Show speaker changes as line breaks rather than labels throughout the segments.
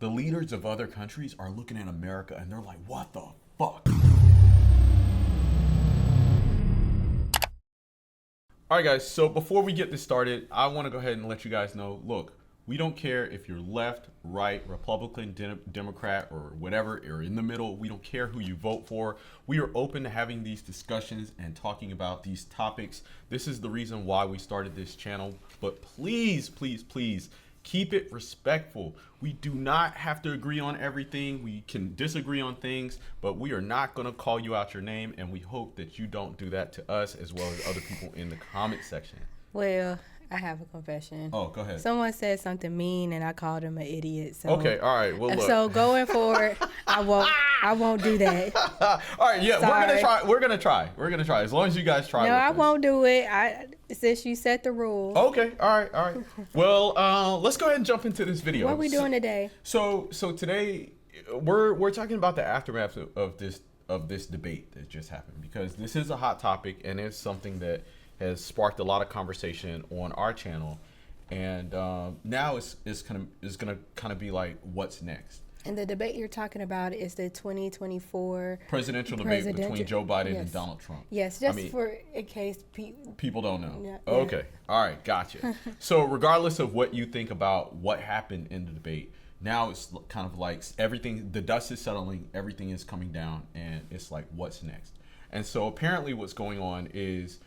the leaders of other countries are looking at America and they're like, what the fuck? All right, guys, so before we get this started, I want to go ahead and let you guys know, look, we don't care if you're left, right, Republican, Democrat, or whatever, or in the middle. We don't care who you vote for. We are open to having these discussions and talking about these topics. This is the reason why we started this channel. But please, please, please, keep it respectful. We do not have to agree on everything. We can disagree on things, but we are not going to call you out your name, and we hope that you don't do that to us as well as other people in the comment section.
Well, I have a confession.
Oh, go ahead.
Someone said something mean, and I called him an idiot. So,
okay, all right. Well, look.
So going forward, I won't do that.
All right, yeah,
Sorry.
We're gonna try. As long as you guys try.
No, I
this.
won't do it. Since you set the rules.
Okay, all right. Well, let's go ahead and jump into this video.
What are we doing today?
So today we're talking about the aftermath of this debate that just happened, because this is a hot topic and it's something that has sparked a lot of conversation on our channel, and now it's gonna kind of be like, what's next?
And the debate you're talking about is the 2024
presidential debate between Joe Biden and Donald Trump.
Yes, just in case
people don't know.
Yeah.
Okay, all right, gotcha. So regardless of what you think about what happened in the debate, now it's kind of like everything, the dust is settling, everything is coming down, and it's like, what's next? And so apparently what's going on is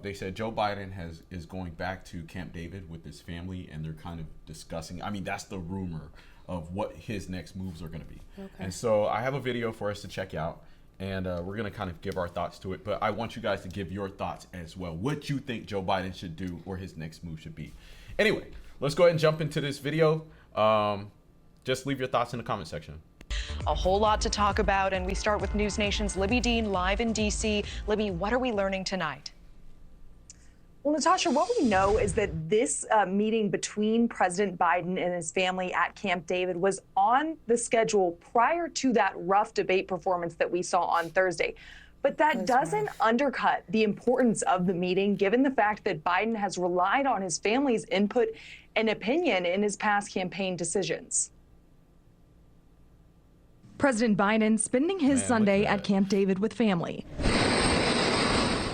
they said Joe Biden is going back to Camp David with his family, and they're kind of discussing, I mean, that's the rumor of what his next moves are going to be. Okay. And so I have a video for us to check out, and we're going to kind of give our thoughts to it, but I want you guys to give your thoughts as well, what you think Joe Biden should do or his next move should be. Anyway, let's go ahead and jump into this video. Just leave your thoughts in the comment section.
A whole lot to talk about, and we start with News Nation's Libby Dean live in D.C. Libby, what are we learning tonight?
Well, Natasha, what we know is that this meeting between President Biden and his family at Camp David was on the schedule prior to that rough debate performance that we saw on Thursday. But that doesn't undercut the importance of the meeting, given the fact that Biden has relied on his family's input and opinion in his past campaign decisions.
President Biden spending his Sunday at Camp David with family.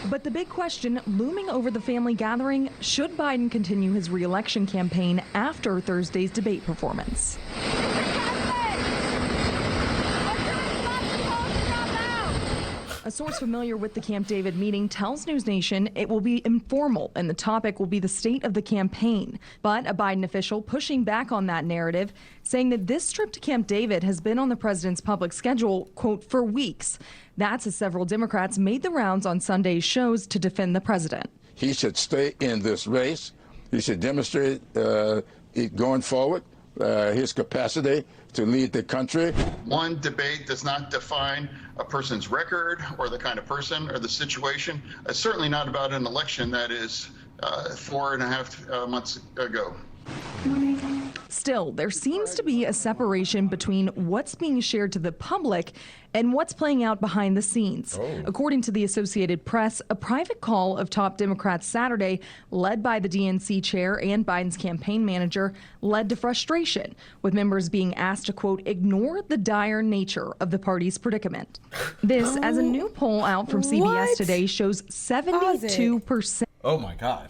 But the big question looming over the family gathering, should Biden continue his re-election campaign after Thursday's debate performance? A source familiar with the Camp David meeting tells News Nation it will be informal and the topic will be the state of the campaign. But a Biden official pushing back on that narrative, saying that this trip to Camp David has been on the president's public schedule, quote, for weeks. That's as several Democrats made the rounds on Sunday's shows to defend the president.
He should stay in this race. He should demonstrate it going forward, his capacity to lead the country.
One debate does not define a person's record or the kind of person or the situation. It's certainly not about an election that is 4.5 months ago.
Still, there seems to be a separation between what's being shared to the public and what's playing out behind the scenes. According to the Associated Press, a private call of top Democrats Saturday, led by the DNC chair and Biden's campaign manager, led to frustration, with members being asked to, quote, ignore the dire nature of the party's predicament. This, as a new poll out from CBS today, shows 72%.
Oh my God.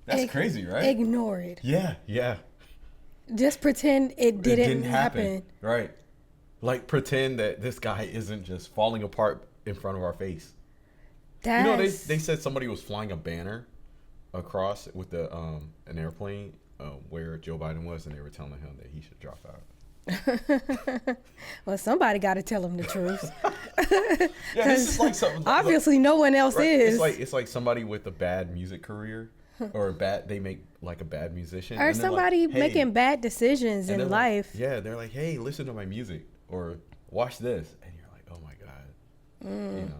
That's crazy, right?
Ignore it.
Yeah.
Just pretend it didn't happen.
Right. Like, pretend that this guy isn't just falling apart in front of our face. You know, they said somebody was flying a banner across with an airplane where Joe Biden was, and they were telling him that he should drop out.
Well, somebody got to tell him the truth.
Yeah, this is like something.
Obviously, no one else is.
It's like somebody with a bad music career, or they make like a bad musician,
or somebody
like, hey,
making bad decisions in life.
Like, yeah, they're like, hey, listen to my music, or watch this, and you're like, oh my God, you know.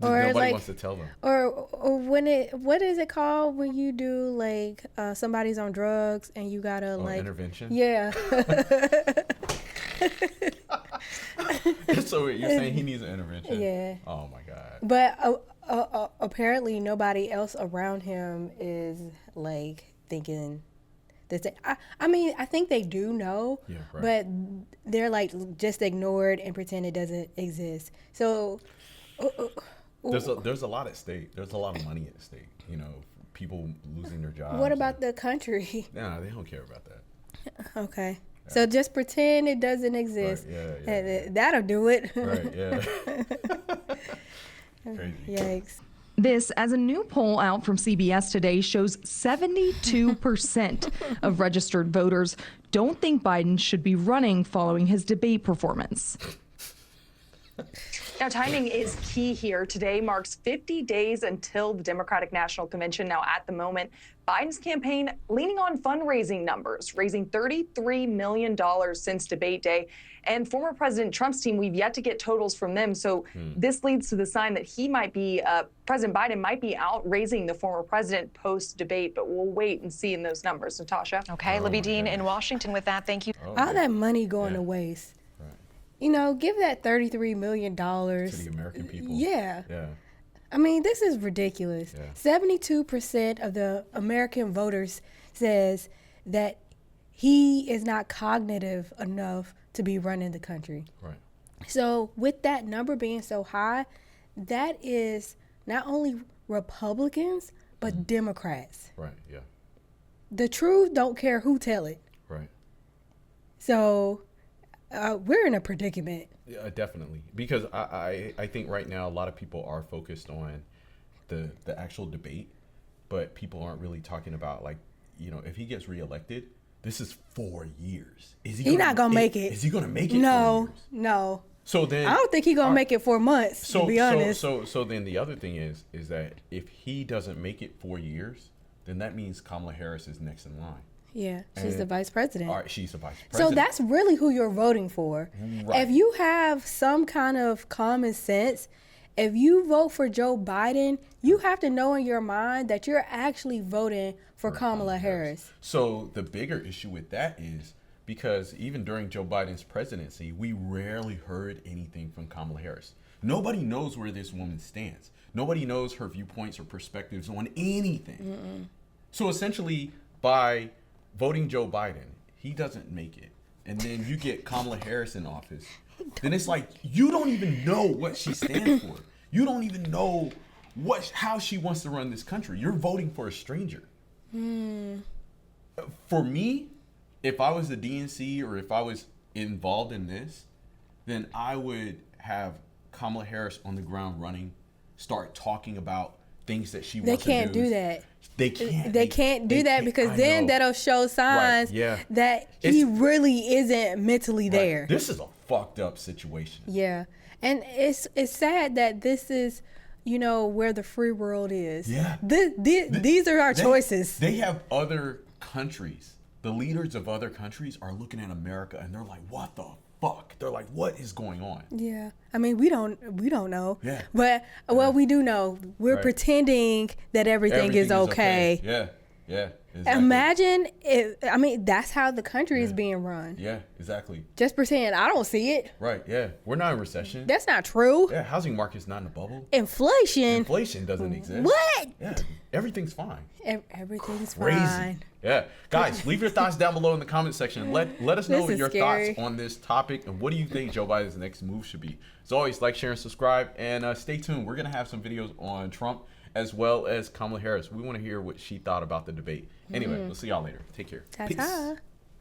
Or
nobody
like,
wants to tell them.
Or what is it called when you do like somebody's on drugs and you gotta like
intervention?
Yeah.
So you're saying he needs an intervention?
Yeah.
Oh my God.
But apparently nobody else around him is like thinking I mean, I think they do know,
Yeah, right.
but they're like just ignore it and pretend it doesn't exist. So
There's a lot at stake. There's a lot of money at stake. You know, people losing their jobs.
what about the country?
Nah, they don't care about that.
Okay. So just pretend it doesn't exist.
Right, yeah,
And that'll do it.
Right, yeah. Crazy.
Yikes.
This, as a new poll out from CBS today shows 72% of registered voters don't think Biden should be running following his debate performance.
Now, timing is key here. Today marks 50 days until the Democratic National Convention. Now, at the moment, Biden's campaign leaning on fundraising numbers, raising $33 million since debate day. And former President Trump's team, we've yet to get totals from them. So this leads to the sign that he might be, President Biden might be out raising the former president post-debate. But we'll wait and see in those numbers. Natasha?
Okay, Libby Dean in Washington with that. Thank you.
All that money going to waste. You know, give that $33 million.
To the American people.
Yeah.
Yeah.
I mean, this is ridiculous.
Yeah.
72% of the American voters says that he is not cognitive enough to be running the country.
Right.
So with that number being so high, that is not only Republicans, but Democrats.
Right. Yeah.
The truth don't care who tell it.
Right.
So we're in a predicament.
Yeah, definitely. Because I think right now a lot of people are focused on the actual debate, but people aren't really talking about, like, you know, if he gets reelected, this is 4 years. Is he?
He's not gonna make it.
Is he gonna make it?
No,
4 years?
no.
So then
I don't think he's gonna make it 4 months.
So
to be honest.
So then the other thing is that if he doesn't make it 4 years, then that means Kamala Harris is next in line.
Yeah, she's the
And-
vice president.
All right, she's the vice
So
president.
that's really who you're voting for.
Right.
If you have some kind of common sense, if you vote for Joe Biden, you have to know in your mind that you're actually voting for Kamala Harris.
So the bigger issue with that is because even during Joe Biden's presidency, we rarely heard anything from Kamala Harris. Nobody knows where this woman stands. Nobody knows her viewpoints or perspectives on anything. So essentially, by voting Joe Biden, he doesn't make it. And then you get Kamala Harris in office. Then it's like, you don't even know what she stands for. You don't even know how she wants to run this country. You're voting for a stranger. For me, if I was the DNC or if I was involved in this, then I would have Kamala Harris on the ground running, start talking about things that she
They
wants to do.
can't do that.
They can't.
They can't do that because
I
then
know.
that'll show signs
yeah.
that he
It's-
really isn't mentally
Right.
there.
This is a fucked up situation.
Yeah. And it's sad that this is, you know, where the free world is.
Yeah.
These are our choices.
They have other countries. The leaders of other countries are looking at America and they're like, what the fuck? They're like, what is going on?
Yeah. I mean, we don't know.
Yeah.
But well, we do know. We're
Right.
pretending that everything is okay.
Yeah. Yeah. Exactly.
Imagine if, I mean, that's how the country is being run.
Yeah, exactly.
Just pretend I don't see it.
Right, yeah. We're not in recession.
That's not true.
Yeah, housing market's not in a bubble.
Inflation.
Inflation doesn't exist.
What?
Yeah, everything's fine.
Everything's
Crazy.
fine.
Yeah. Guys, leave your thoughts down below in the comment section. Let us know
This is
your
scary.
thoughts on this topic and what do you think Joe Biden's next move should be. As always, like, share, and subscribe. And stay tuned. We're going to have some videos on Trump as well as Kamala Harris. We want to hear what she thought about the debate. Anyway, we'll see y'all later. Take care.
Ta-ta.
Peace.